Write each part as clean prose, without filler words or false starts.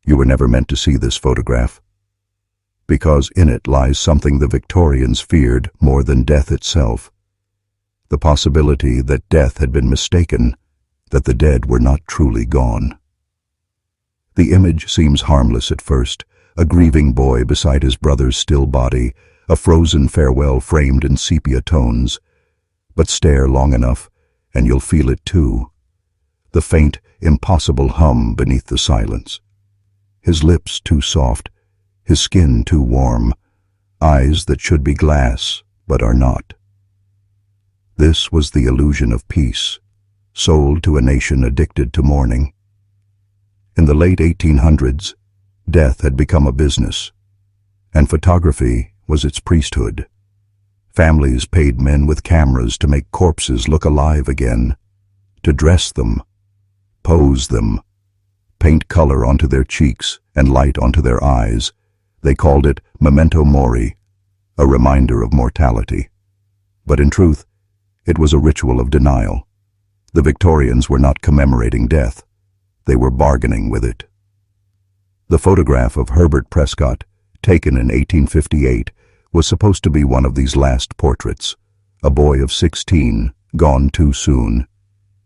You were never meant to see this photograph, because in it lies something the Victorians feared more than death itself. The possibility that death had been mistaken, that the dead were not truly gone. The image seems harmless at first, a grieving boy beside his brother's still body, a frozen farewell framed in sepia tones. But stare long enough, and you'll feel it too. The faint, impossible hum beneath the silence. His lips too soft, his skin too warm, eyes that should be glass, but are not. This was the illusion of peace, sold to a nation addicted to mourning. In the late 1800s, death had become a business, and photography was its priesthood. Families paid men with cameras to make corpses look alive again, to dress them, pose them, paint color onto their cheeks and light onto their eyes. They called it memento mori, a reminder of mortality. But in truth, it was a ritual of denial. The Victorians were not commemorating death. They were bargaining with it. The photograph of Herbert Prescott, taken in 1858, was supposed to be one of these last portraits. A boy of 16, gone too soon.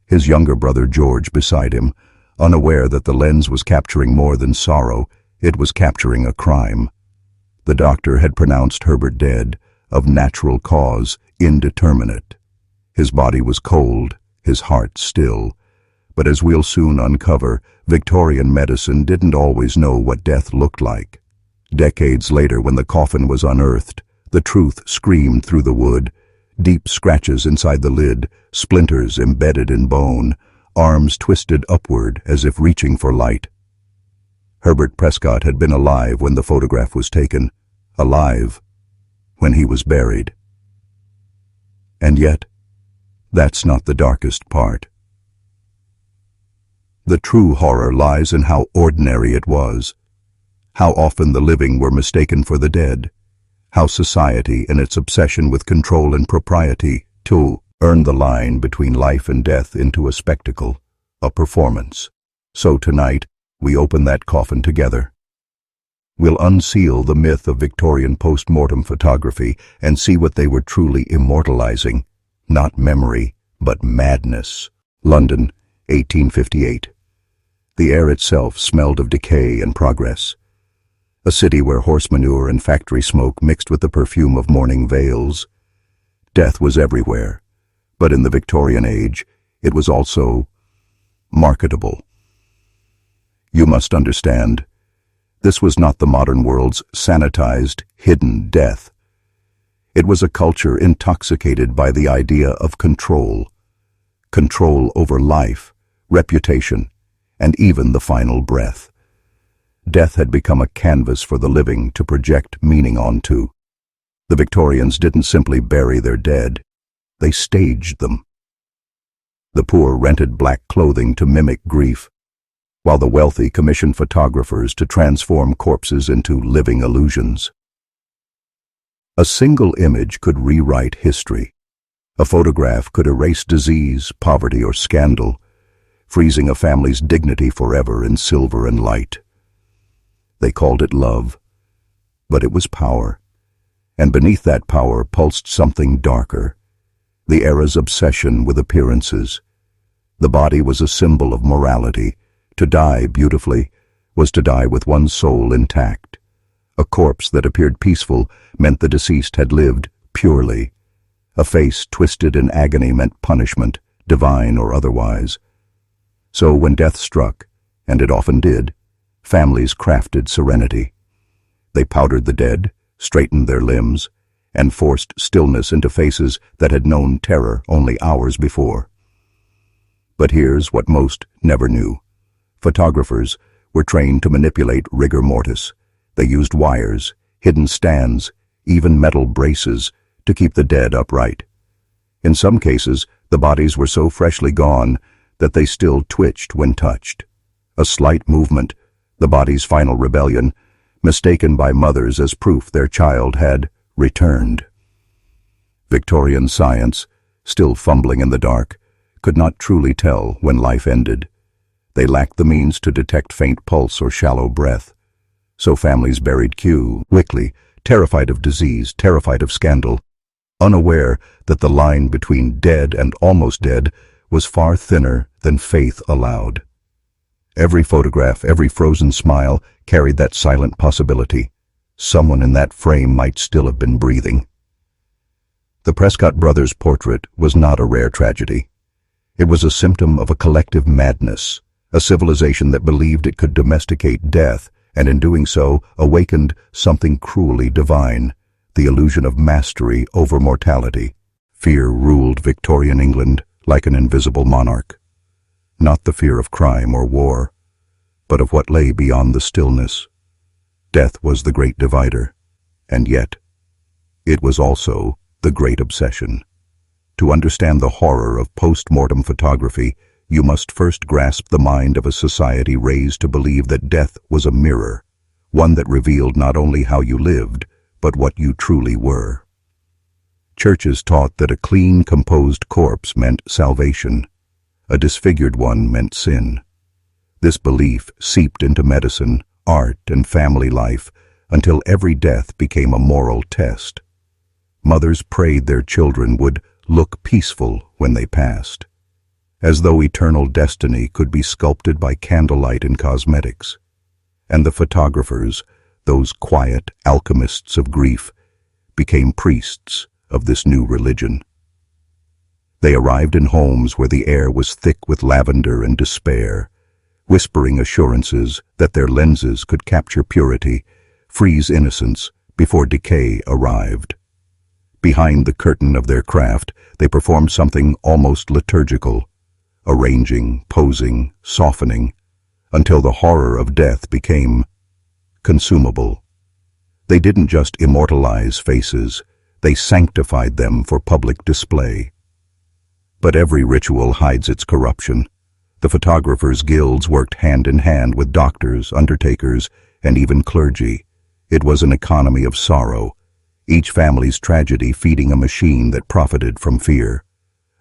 His younger brother George beside him, unaware that the lens was capturing more than sorrow, it was capturing a crime. The doctor had pronounced Herbert dead, of natural cause, indeterminate. His body was cold, his heart still. But as we'll soon uncover, Victorian medicine didn't always know what death looked like. Decades later, when the coffin was unearthed, the truth screamed through the wood. Deep scratches inside the lid, splinters embedded in bone, arms twisted upward as if reaching for light. Herbert Prescott had been alive when the photograph was taken, alive when he was buried. And yet, that's not the darkest part. The true horror lies in how ordinary it was, how often the living were mistaken for the dead, how society, in its obsession with control and propriety, too, earned the line between life and death into a spectacle, a performance. So tonight, we open that coffin together. We'll unseal the myth of Victorian post-mortem photography and see what they were truly immortalizing, not memory, but madness. London, 1858. The air itself smelled of decay and progress. A city where horse manure and factory smoke mixed with the perfume of mourning veils. Death was everywhere, but in the Victorian age, it was also marketable. You must understand, this was not the modern world's sanitized, hidden death. It was a culture intoxicated by the idea of control. Control over life, reputation, and even the final breath. Death had become a canvas for the living to project meaning onto. The Victorians didn't simply bury their dead, they staged them. The poor rented black clothing to mimic grief, while the wealthy commissioned photographers to transform corpses into living illusions. A single image could rewrite history. A photograph could erase disease, poverty, or scandal, freezing a family's dignity forever in silver and light. They called it love, but it was power, and beneath that power pulsed something darker, the era's obsession with appearances. The body was a symbol of morality. To die beautifully was to die with one's soul intact. A corpse that appeared peaceful meant the deceased had lived purely. A face twisted in agony meant punishment, divine or otherwise. So when death struck, and it often did, families crafted serenity. They powdered the dead, straightened their limbs, and forced stillness into faces that had known terror only hours before. But here's what most never knew. Photographers were trained to manipulate rigor mortis. They used wires, hidden stands, even metal braces to keep the dead upright. In some cases, the bodies were so freshly gone that they still twitched when touched. A slight movement, the body's final rebellion, mistaken by mothers as proof their child had returned. Victorian science, still fumbling in the dark, could not truly tell when life ended. They lacked the means to detect faint pulse or shallow breath. So families buried quickly, terrified of disease, terrified of scandal, unaware that the line between dead and almost dead was far thinner than faith allowed. Every photograph, every frozen smile carried that silent possibility. Someone in that frame might still have been breathing. The Prescott brothers' portrait was not a rare tragedy. It was a symptom of a collective madness, a civilization that believed it could domesticate death, and in doing so awakened something cruelly divine, the illusion of mastery over mortality. Fear ruled Victorian England like an invisible monarch. Not the fear of crime or war, but of what lay beyond the stillness. Death was the great divider, and yet it was also the great obsession. To understand the horror of post-mortem photography, you must first grasp the mind of a society raised to believe that death was a mirror, one that revealed not only how you lived, but what you truly were. Churches taught that a clean, composed corpse meant salvation. A disfigured one meant sin. This belief seeped into medicine, art, and family life until every death became a moral test. Mothers prayed their children would look peaceful when they passed, as though eternal destiny could be sculpted by candlelight and cosmetics. And the photographers, those quiet alchemists of grief, became priests of this new religion. They arrived in homes where the air was thick with lavender and despair, whispering assurances that their lenses could capture purity, freeze innocence before decay arrived. Behind the curtain of their craft, they performed something almost liturgical, arranging, posing, softening, until the horror of death became consumable. They didn't just immortalize faces, they sanctified them for public display. But every ritual hides its corruption. The photographers' guilds worked hand in hand with doctors, undertakers, and even clergy. It was an economy of sorrow, each family's tragedy feeding a machine that profited from fear,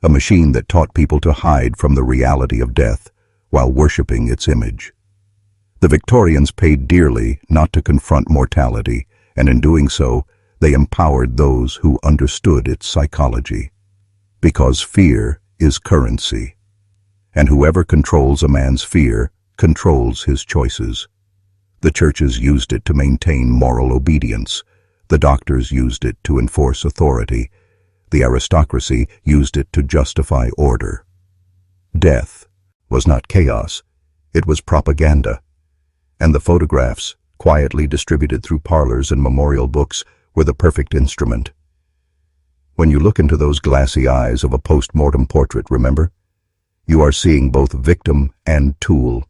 a machine that taught people to hide from the reality of death while worshipping its image. The Victorians paid dearly not to confront mortality, and in doing so, they empowered those who understood its psychology. Because fear is currency, and whoever controls a man's fear controls his choices. The churches used it to maintain moral obedience. The doctors used it to enforce authority. The aristocracy used it to justify order. Death was not chaos, it was propaganda. And the photographs, quietly distributed through parlors and memorial books, were the perfect instrument. When you look into those glassy eyes of a post-mortem portrait, remember, you are seeing both victim and tool.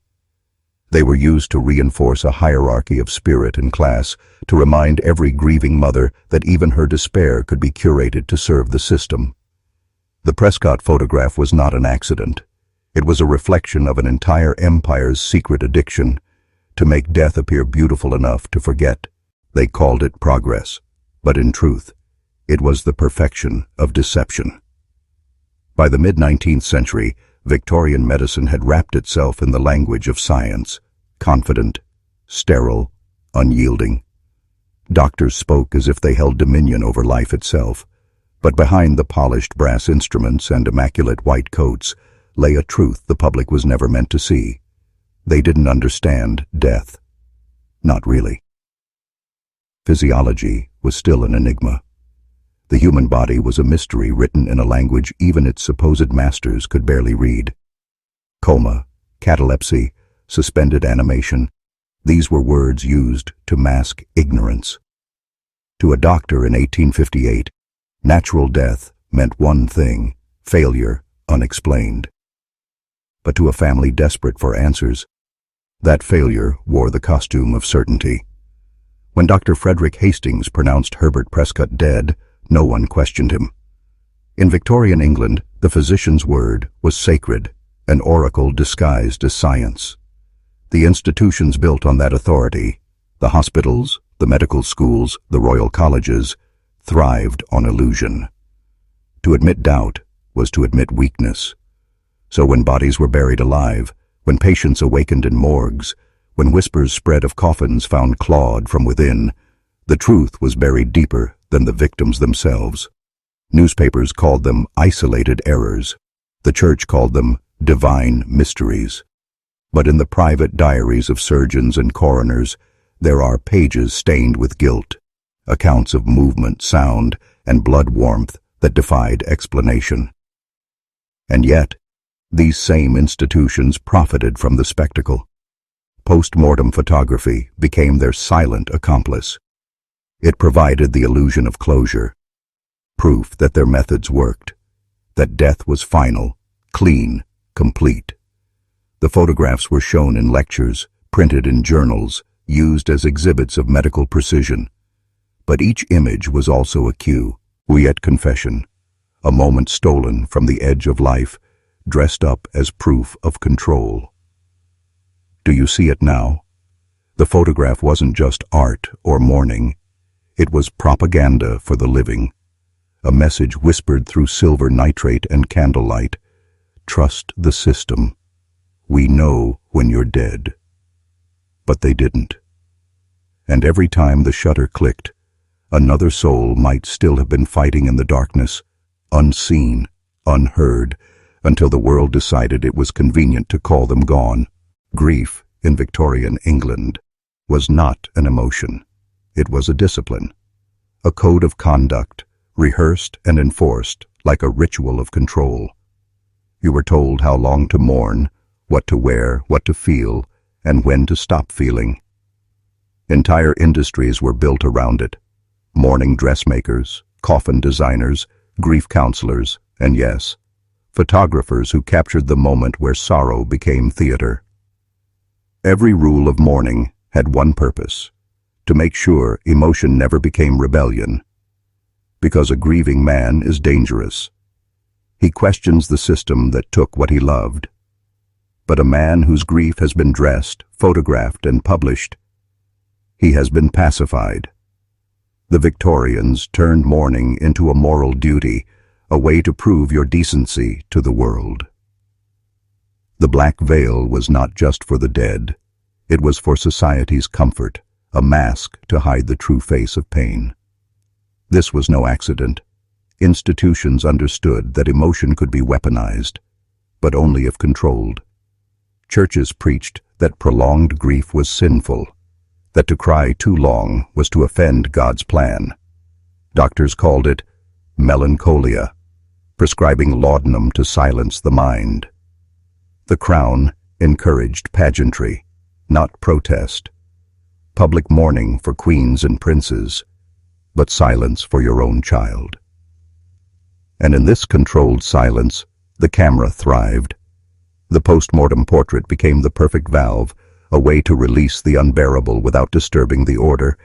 They were used to reinforce a hierarchy of spirit and class, to remind every grieving mother that even her despair could be curated to serve the system. The Prescott photograph was not an accident. It was a reflection of an entire empire's secret addiction, to make death appear beautiful enough to forget. They called it progress, but in truth, it was the perfection of deception. By the mid-19th century, Victorian medicine had wrapped itself in the language of science, confident, sterile, unyielding. Doctors spoke as if they held dominion over life itself, but behind the polished brass instruments and immaculate white coats lay a truth the public was never meant to see. They didn't understand death. Not really. Physiology was still an enigma. The human body was a mystery written in a language even its supposed masters could barely read. Coma, catalepsy, suspended animation, these were words used to mask ignorance. To a doctor in 1858, natural death meant one thing: failure, unexplained. But to a family desperate for answers, that failure wore the costume of certainty. When Dr. Frederick Hastings pronounced Herbert Prescott dead, no one questioned him. In Victorian England, the physician's word was sacred, an oracle disguised as science. The institutions built on that authority, the hospitals, the medical schools, the royal colleges, thrived on illusion. To admit doubt was to admit weakness. So when bodies were buried alive, When patients awakened in morgues, when whispers spread of coffins found clawed from within, the truth was buried deeper than the victims themselves. Newspapers called them isolated errors. The church called them divine mysteries. But in the private diaries of surgeons and coroners, there are pages stained with guilt, accounts of movement, sound, and blood warmth that defied explanation. And yet, these same institutions profited from the spectacle. Post-mortem photography became their silent accomplice. It provided the illusion of closure, proof that their methods worked, that death was final, clean, complete. The photographs were shown in lectures, printed in journals, used as exhibits of medical precision. But each image was also a cue, at confession, a moment stolen from the edge of life, dressed up as proof of control. Do you see it now? The photograph wasn't just art or mourning. It was propaganda for the living, a message whispered through silver nitrate and candlelight. Trust the system. We know when you're dead. But they didn't. And every time the shutter clicked, another soul might still have been fighting in the darkness, unseen, unheard, until the world decided it was convenient to call them gone. Grief, in Victorian England, was not an emotion. It was a discipline, a code of conduct, rehearsed and enforced like a ritual of control. You were told how long to mourn, what to wear, what to feel, and when to stop feeling. Entire industries were built around it. Mourning dressmakers, coffin designers, grief counselors, and yes, photographers who captured the moment where sorrow became theater. Every rule of mourning had one purpose: to make sure emotion never became rebellion. Because a grieving man is dangerous. He questions the system that took what he loved. But a man whose grief has been dressed, photographed, and published, he has been pacified. The Victorians turned mourning into a moral duty, a way to prove your decency to the world. The black veil was not just for the dead. It was for society's comfort, a mask to hide the true face of pain. This was no accident. Institutions understood that emotion could be weaponized, but only if controlled. Churches preached that prolonged grief was sinful, that to cry too long was to offend God's plan. Doctors called it melancholia, prescribing laudanum to silence the mind. The Crown encouraged pageantry, not protest. Public mourning for queens and princes, but silence for your own child. And in this controlled silence, the camera thrived. The post-mortem portrait became the perfect valve, a way to release the unbearable without disturbing the order.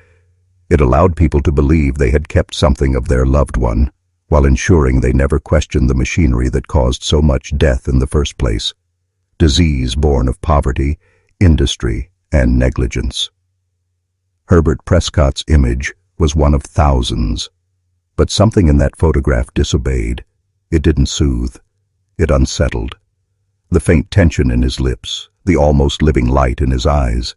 It allowed people to believe they had kept something of their loved one, while ensuring they never questioned the machinery that caused so much death in the first place. Disease born of poverty, industry, and negligence. Herbert Prescott's image was one of thousands, but something in that photograph disobeyed. It didn't soothe. It unsettled. The faint tension in his lips, the almost living light in his eyes.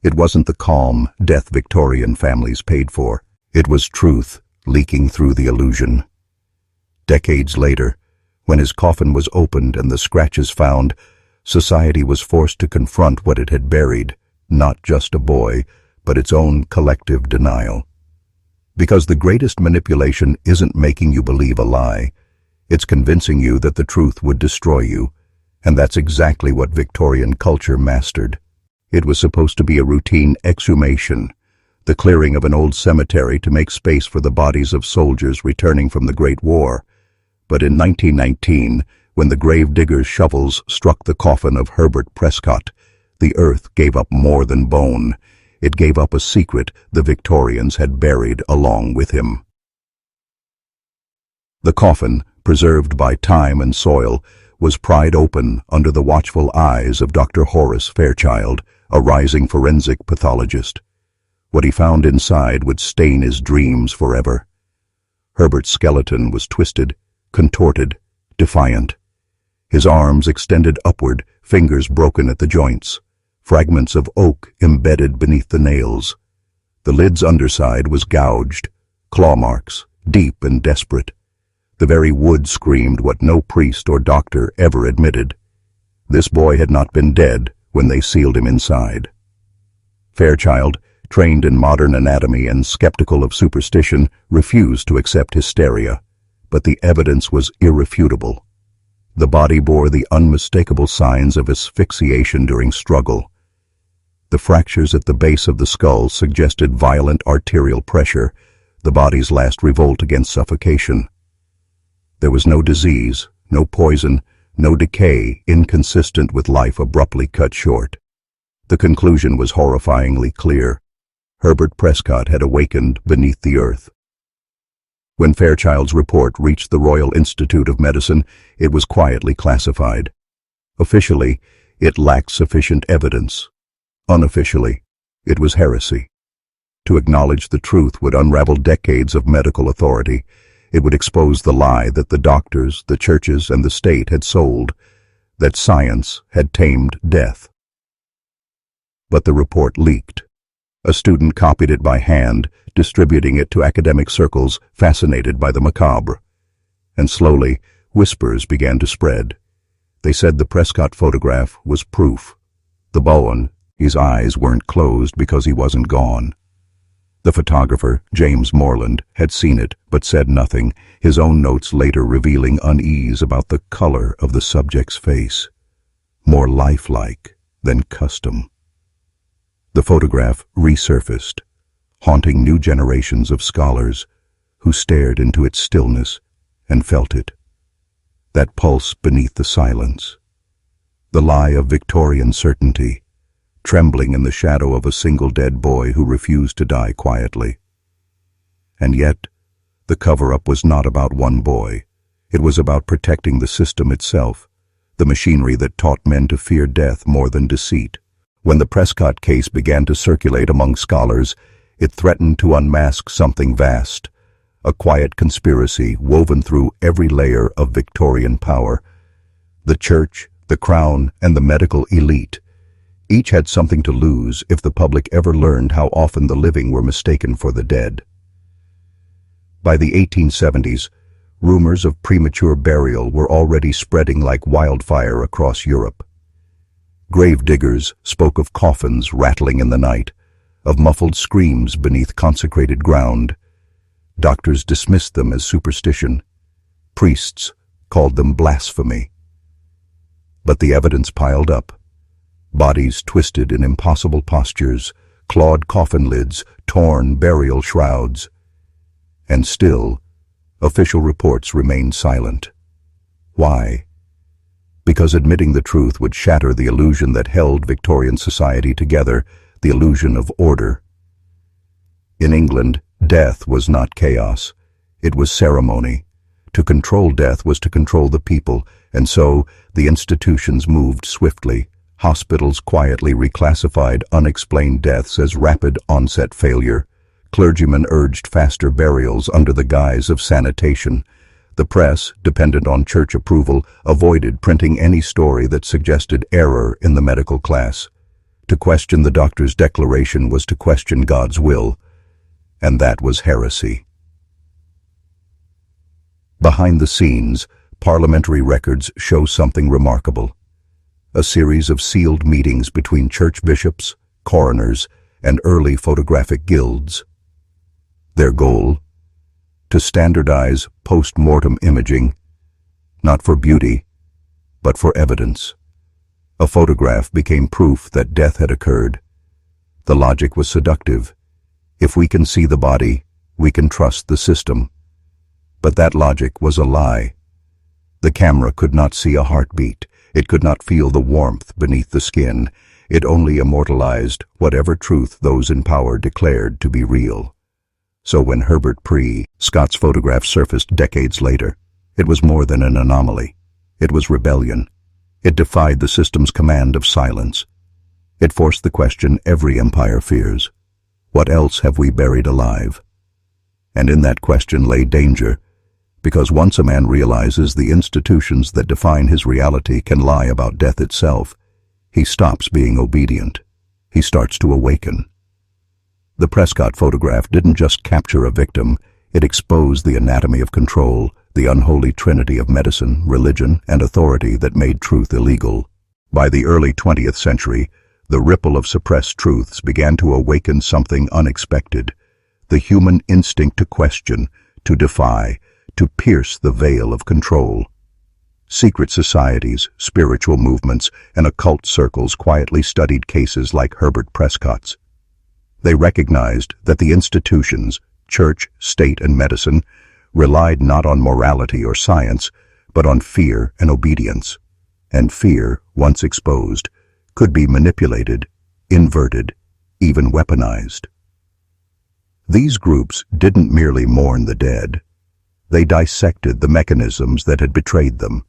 It wasn't the calm, death Victorian families paid for. It was truth leaking through the illusion. Decades later, when his coffin was opened and the scratches found, society was forced to confront what it had buried, not just a boy, but its own collective denial. Because the greatest manipulation isn't making you believe a lie, it's convincing you that the truth would destroy you, and that's exactly what Victorian culture mastered. It was supposed to be a routine exhumation, the clearing of an old cemetery to make space for the bodies of soldiers returning from the Great War. But in 1919, when the grave diggers' shovels struck the coffin of Herbert Prescott, the earth gave up more than bone. It gave up a secret the Victorians had buried along with him. The coffin, preserved by time and soil, was pried open under the watchful eyes of Dr. Horace Fairchild, a rising forensic pathologist. What he found inside would stain his dreams forever. Herbert's skeleton was twisted, contorted, defiant. His arms extended upward, fingers broken at the joints, fragments of oak embedded beneath the nails. The lid's underside was gouged, claw marks, deep and desperate. The very wood screamed what no priest or doctor ever admitted. This boy had not been dead when they sealed him inside. Fairchild, trained in modern anatomy and skeptical of superstition, refused to accept hysteria, but the evidence was irrefutable. The body bore the unmistakable signs of asphyxiation during struggle. The fractures at the base of the skull suggested violent arterial pressure, the body's last revolt against suffocation. There was no disease, no poison, no decay inconsistent with life abruptly cut short. The conclusion was horrifyingly clear. Herbert Prescott had awakened beneath the earth. When Fairchild's report reached the Royal Institute of Medicine, it was quietly classified. Officially, it lacked sufficient evidence. Unofficially, it was heresy. To acknowledge the truth would unravel decades of medical authority. It would expose the lie that the doctors, the churches, and the state had sold, that science had tamed death. But the report leaked. A student copied it by hand, distributing it to academic circles fascinated by the macabre. And slowly, whispers began to spread. They said the Prescott photograph was proof. The Bowen, his eyes weren't closed because he wasn't gone. The photographer, James Morland, had seen it but said nothing, his own notes later revealing unease about the color of the subject's face. More lifelike than custom. The photograph resurfaced, haunting new generations of scholars who stared into its stillness and felt it. That pulse beneath the silence. The lie of Victorian certainty, trembling in the shadow of a single dead boy who refused to die quietly. And yet, the cover-up was not about one boy. It was about protecting the system itself, the machinery that taught men to fear death more than deceit. When the Prescott case began to circulate among scholars, it threatened to unmask something vast, a quiet conspiracy woven through every layer of Victorian power. The church, the crown, and the medical elite. Each had something to lose if the public ever learned how often the living were mistaken for the dead. By the 1870s, rumors of premature burial were already spreading like wildfire across Europe. Grave diggers spoke of coffins rattling in the night, of muffled screams beneath consecrated ground. Doctors dismissed them as superstition. Priests called them blasphemy. But the evidence piled up. Bodies twisted in impossible postures, clawed coffin lids, torn burial shrouds. And still, official reports remained silent. Why? Because admitting the truth would shatter the illusion that held Victorian society together, the illusion of order. In England, death was not chaos. It was ceremony. To control death was to control the people, and so the institutions moved swiftly. Hospitals quietly reclassified unexplained deaths as rapid onset failure. Clergymen urged faster burials under the guise of sanitation. The press, dependent on church approval, avoided printing any story that suggested error in the medical class. To question the doctor's declaration was to question God's will, and that was heresy. Behind the scenes, parliamentary records show something remarkable. A series of sealed meetings between church bishops, coroners, and early photographic guilds. Their goal? To standardize post-mortem imaging, not for beauty, but for evidence. A photograph became proof that death had occurred. The logic was seductive. If we can see the body, we can trust the system. But that logic was a lie. The camera could not see a heartbeat. It could not feel the warmth beneath the skin. It only immortalized whatever truth those in power declared to be real. So when Herbert Prescott's photograph surfaced decades later, it was more than an anomaly. It was rebellion. It defied the system's command of silence. It forced the question every empire fears. What else have we buried alive? And in that question lay danger, Because once a man realizes the institutions that define his reality can lie about death itself, he stops being obedient. He starts to awaken. The Prescott photograph didn't just capture a victim, it exposed the anatomy of control, the unholy trinity of medicine, religion, and authority that made truth illegal. By the early 20th century, the ripple of suppressed truths began to awaken something unexpected, the human instinct to question, to defy, to pierce the veil of control. Secret societies, spiritual movements, and occult circles quietly studied cases like Herbert Prescott's. They recognized that the institutions, church, state, and medicine, relied not on morality or science, but on fear and obedience. And fear, once exposed, could be manipulated, inverted, even weaponized. These groups didn't merely mourn the dead. They dissected the mechanisms that had betrayed them.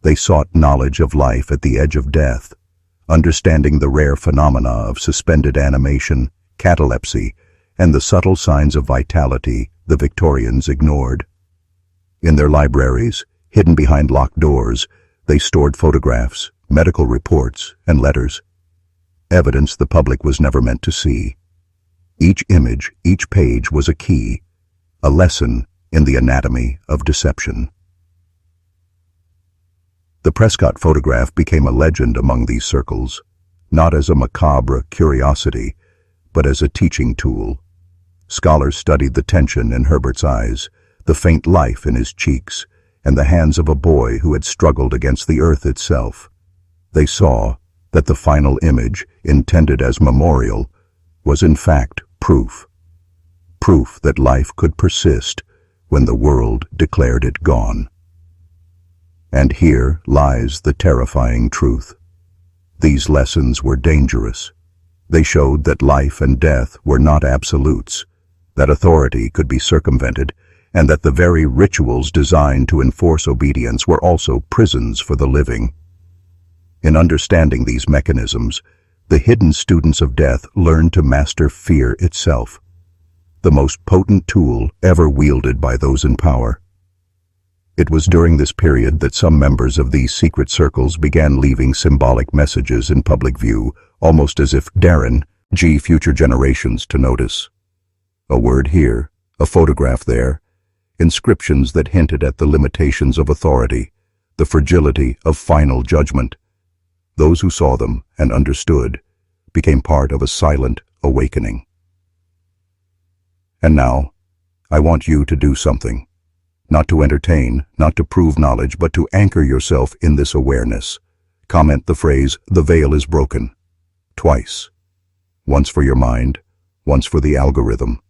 They sought knowledge of life at the edge of death, understanding the rare phenomena of suspended animation, catalepsy, and the subtle signs of vitality the Victorians ignored. In their libraries, hidden behind locked doors, they stored photographs, medical reports, and letters. Evidence the public was never meant to see. Each image, each page was a key, a lesson in the anatomy of deception. The Prescott photograph became a legend among these circles, not as a macabre curiosity, but as a teaching tool. Scholars studied the tension in Herbert's eyes, the faint life in his cheeks, and the hands of a boy who had struggled against the earth itself. They saw that the final image, intended as memorial, was in fact proof. Proof that life could persist when the world declared it gone. And here lies the terrifying truth. These lessons were dangerous. They showed that life and death were not absolutes, that authority could be circumvented, and that the very rituals designed to enforce obedience were also prisons for the living. In understanding these mechanisms, the hidden students of death learned to master fear itself, the most potent tool ever wielded by those in power. It was during this period that some members of these secret circles began leaving symbolic messages in public view, almost as if daring future generations to notice. A word here, a photograph there, inscriptions that hinted at the limitations of authority, the fragility of final judgment. Those who saw them and understood became part of a silent awakening. And now, I want you to do something. Not to entertain, not to prove knowledge, but to anchor yourself in this awareness. Comment the phrase, "The veil is broken," twice. Once for your mind, once for the algorithm.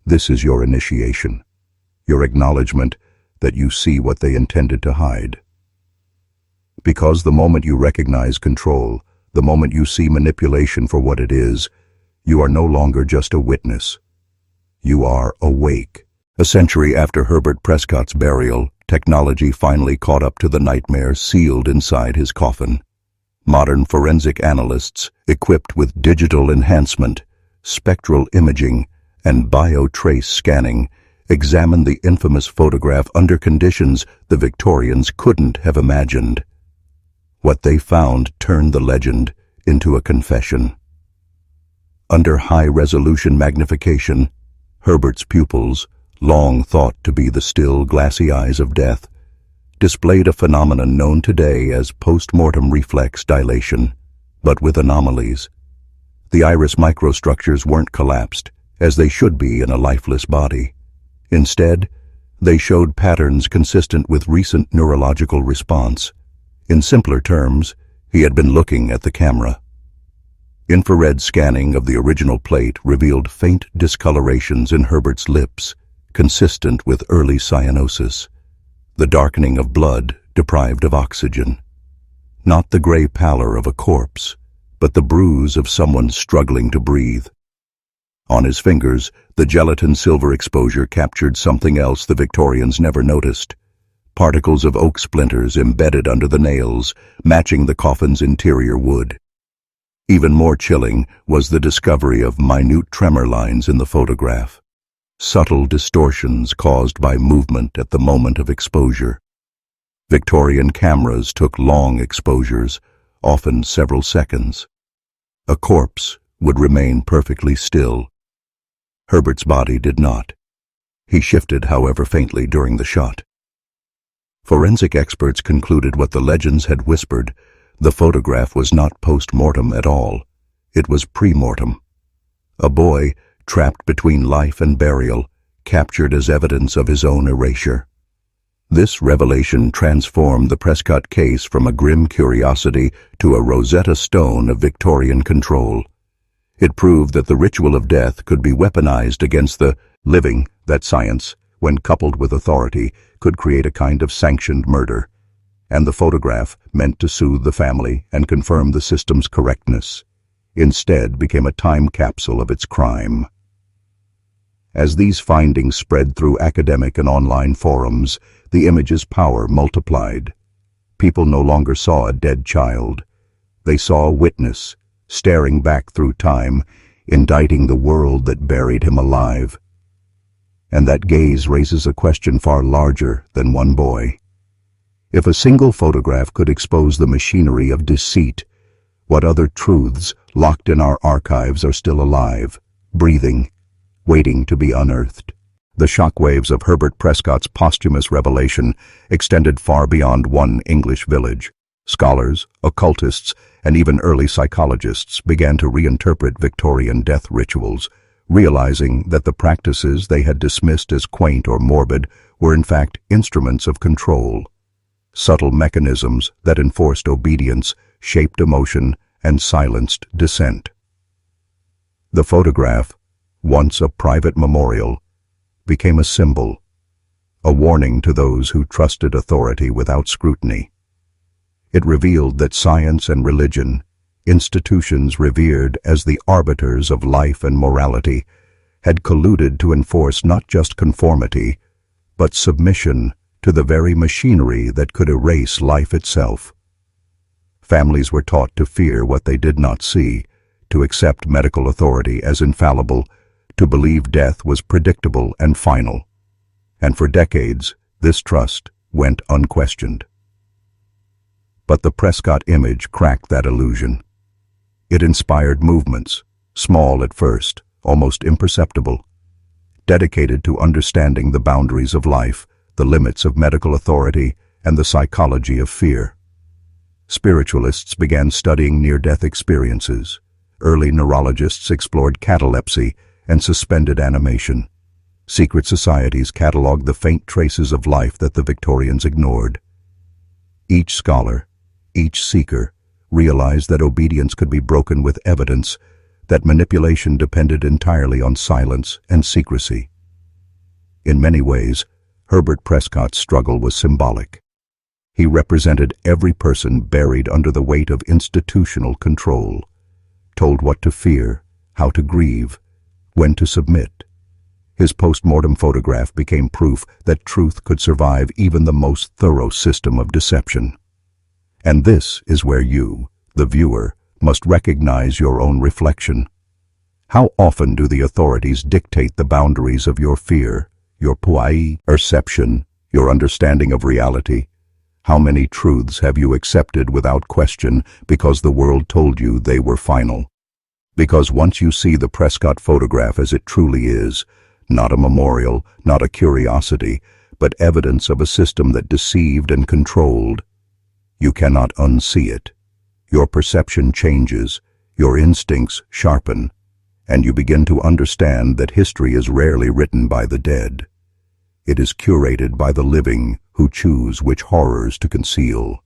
This is your initiation, your acknowledgement that you see what they intended to hide. Because the moment you recognize control, the moment you see manipulation for what it is, you are no longer just a witness. You are awake. A century after Herbert Prescott's burial, technology finally caught up to the nightmare sealed inside his coffin. Modern forensic analysts, equipped with digital enhancement, spectral imaging, and biotrace scanning, examined the infamous photograph under conditions the Victorians couldn't have imagined. What they found turned the legend into a confession. Under high-resolution magnification, Herbert's pupils, long thought to be the still, glassy eyes of death, displayed a phenomenon known today as post-mortem reflex dilation, but with anomalies. The iris microstructures weren't collapsed, as they should be in a lifeless body. Instead, they showed patterns consistent with recent neurological response. In simpler terms, he had been looking at the camera. Infrared scanning of the original plate revealed faint discolorations in Herbert's lips, consistent with early cyanosis, the darkening of blood deprived of oxygen. Not the gray pallor of a corpse, but the bruise of someone struggling to breathe. On his fingers, the gelatin silver exposure captured something else the Victorians never noticed. Particles of oak splinters embedded under the nails, matching the coffin's interior wood. Even more chilling was the discovery of minute tremor lines in the photograph. subtle distortions caused by movement at the moment of exposure. Victorian cameras took long exposures, often several seconds. A corpse would remain perfectly still. Herbert's body did not. He shifted, however, faintly during the shot. Forensic experts concluded what the legends had whispered. The photograph was not post-mortem at all. It was pre-mortem. A boy, trapped between life and burial, captured as evidence of his own erasure. This revelation transformed the Prescott case from a grim curiosity to a Rosetta Stone of Victorian control. It proved that the ritual of death could be weaponized against the living, that science, when coupled with authority, could create a kind of sanctioned murder. And the photograph, meant to soothe the family and confirm the system's correctness, instead became a time capsule of its crime. As these findings spread through academic and online forums, the image's power multiplied. People no longer saw a dead child. They saw a witness, staring back through time, indicting the world that buried him alive. And that gaze raises a question far larger than one boy. If a single photograph could expose the machinery of deceit, what other truths locked in our archives are still alive, breathing, waiting to be unearthed? The shockwaves of Herbert Prescott's posthumous revelation extended far beyond one English village. Scholars, occultists, and even early psychologists began to reinterpret Victorian death rituals, realizing that the practices they had dismissed as quaint or morbid were in fact instruments of control. Subtle mechanisms that enforced obedience, shaped emotion, and silenced dissent. The photograph, once a private memorial, became a symbol, a warning to those who trusted authority without scrutiny. It revealed that science and religion, institutions revered as the arbiters of life and morality, had colluded to enforce not just conformity, but submission to the very machinery that could erase life itself. Families were taught to fear what they did not see, to accept medical authority as infallible, to believe death was predictable and final. And for decades, this trust went unquestioned. But the Prescott image cracked that illusion. It inspired movements, small at first, almost imperceptible, dedicated to understanding the boundaries of life, the limits of medical authority, and the psychology of fear. Spiritualists began studying near-death experiences. Early neurologists explored catalepsy and suspended animation. Secret societies cataloged the faint traces of life that the Victorians ignored. Each scholar, each seeker, realized that obedience could be broken with evidence, that manipulation depended entirely on silence and secrecy. In many ways, Herbert Prescott's struggle was symbolic. He represented every person buried under the weight of institutional control, told what to fear, how to grieve, when to submit. His post-mortem photograph became proof that truth could survive even the most thorough system of deception. And this is where you, the viewer, must recognize your own reflection. How often do the authorities dictate the boundaries of your fear, your perception, your understanding of reality? How many truths have you accepted without question because the world told you they were final? Because once you see the Prescott photograph as it truly is, not a memorial, not a curiosity, but evidence of a system that deceived and controlled, you cannot unsee it. Your perception changes, your instincts sharpen, and you begin to understand that history is rarely written by the dead. It is curated by the living who choose which horrors to conceal.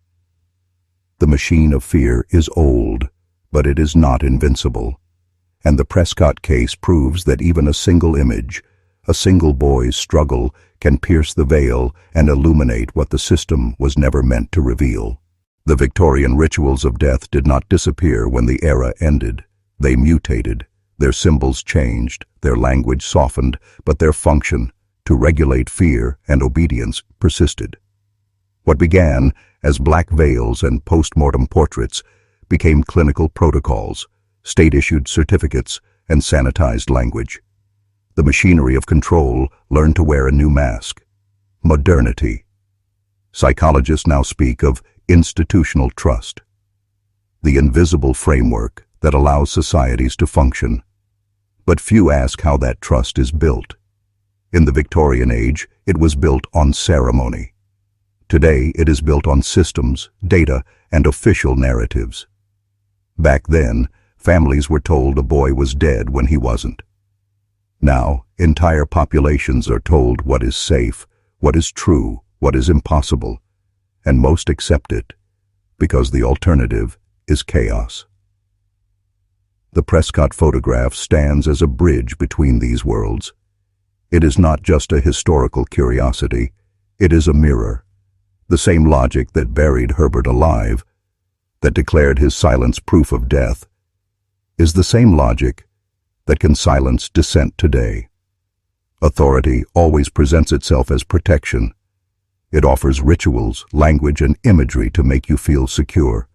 The machine of fear is old, but it is not invincible. And the Prescott case proves that even a single image, a single boy's struggle, can pierce the veil and illuminate what the system was never meant to reveal. The Victorian rituals of death did not disappear when the era ended. They mutated. Their symbols changed, their language softened, but their function, to regulate fear and obedience, persisted. What began as black veils and post-mortem portraits became clinical protocols, state-issued certificates, and sanitized language. The machinery of control learned to wear a new mask: modernity. Psychologists now speak of institutional trust, the invisible framework that allows societies to function. But few ask how that trust is built. In the Victorian age, it was built on ceremony. Today, it is built on systems, data, and official narratives. Back then, families were told a boy was dead when he wasn't. Now, entire populations are told what is safe, what is true, what is impossible, and most accept it, because the alternative is chaos. The Prescott photograph stands as a bridge between these worlds. It is not just a historical curiosity, it is a mirror. The same logic that buried Herbert alive, that declared his silence proof of death, is the same logic that can silence dissent today. Authority always presents itself as protection. It offers rituals, language, and imagery to make you feel secure.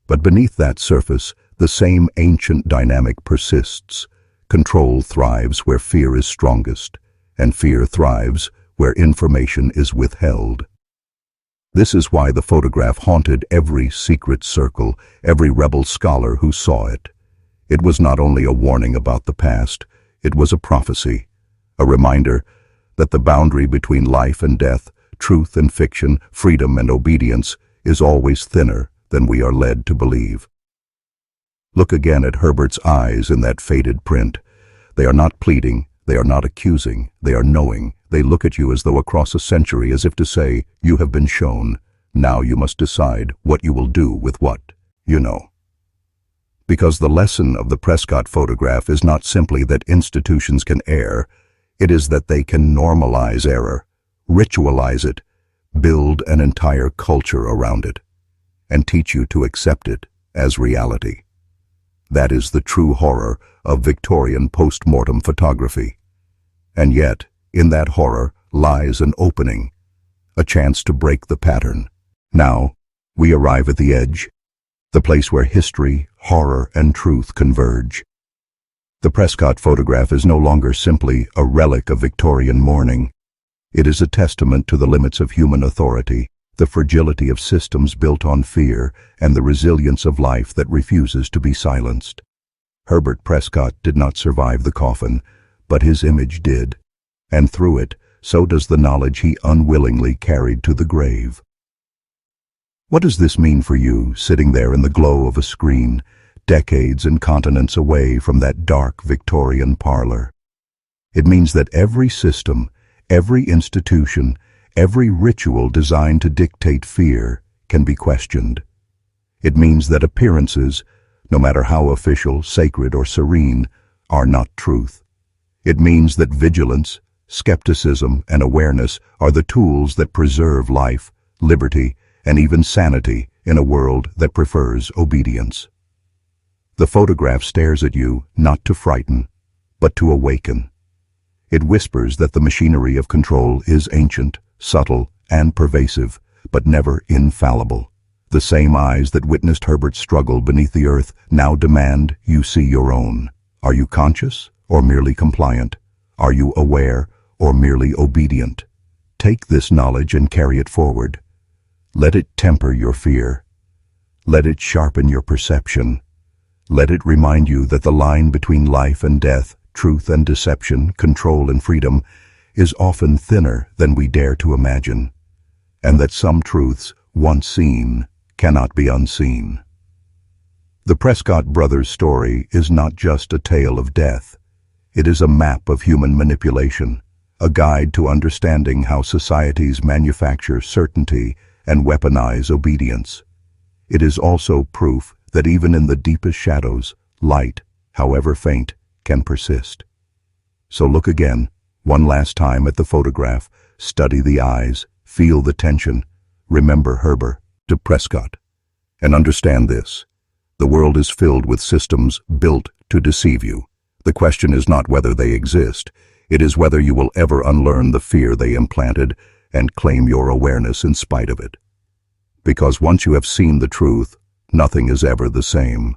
But beneath that surface, the same ancient dynamic persists. Control thrives where fear is strongest, and fear thrives where information is withheld. This is why the photograph haunted every secret circle, every rebel scholar who saw it. It was not only a warning about the past, it was a prophecy, a reminder that the boundary between life and death, truth and fiction, freedom and obedience is always thinner than we are led to believe. Look again at Herbert's eyes in that faded print. They are not pleading, they are not accusing, they are knowing. They look at you as though across a century, as if to say, you have been shown. Now you must decide what you will do with what you know. Because the lesson of the Prescott photograph is not simply that institutions can err, it is that they can normalize error, ritualize it, build an entire culture around it, and teach you to accept it as reality. That is the true horror of Victorian post-mortem photography. And yet, in that horror lies an opening, a chance to break the pattern. Now, we arrive at the edge, the place where history, horror, and truth converge. The Prescott photograph is no longer simply a relic of Victorian mourning. It is a testament to the limits of human authority, the fragility of systems built on fear, and the resilience of life that refuses to be silenced. Herbert Prescott did not survive the coffin, but his image did, and through it, so does the knowledge he unwillingly carried to the grave. What does this mean for you, sitting there in the glow of a screen, decades and continents away from that dark Victorian parlor? It means that every system, every institution, every ritual designed to dictate fear can be questioned. It means that appearances, no matter how official, sacred, or serene, are not truth. It means that vigilance, skepticism, and awareness are the tools that preserve life, liberty, and even sanity in a world that prefers obedience. The photograph stares at you not to frighten, but to awaken. It whispers that the machinery of control is ancient, subtle, and pervasive, but never infallible. The same eyes that witnessed Herbert's struggle beneath the earth now demand you see your own. Are you conscious or merely compliant? Are you aware or merely obedient? Take this knowledge and carry it forward. Let it temper your fear. Let it sharpen your perception. Let it remind you that the line between life and death, truth and deception, control and freedom, is often thinner than we dare to imagine, and that some truths, once seen, cannot be unseen. The Prescott brothers' story is not just a tale of death. It is a map of human manipulation, a guide to understanding how societies manufacture certainty and weaponize obedience. It is also proof that even in the deepest shadows, light, however faint, can persist. So look again, one last time at the photograph, study the eyes, feel the tension, remember Herbert to Prescott, and understand this. The world is filled with systems built to deceive you. The question is not whether they exist, it is whether you will ever unlearn the fear they implanted and claim your awareness in spite of it. Because once you have seen the truth, nothing is ever the same.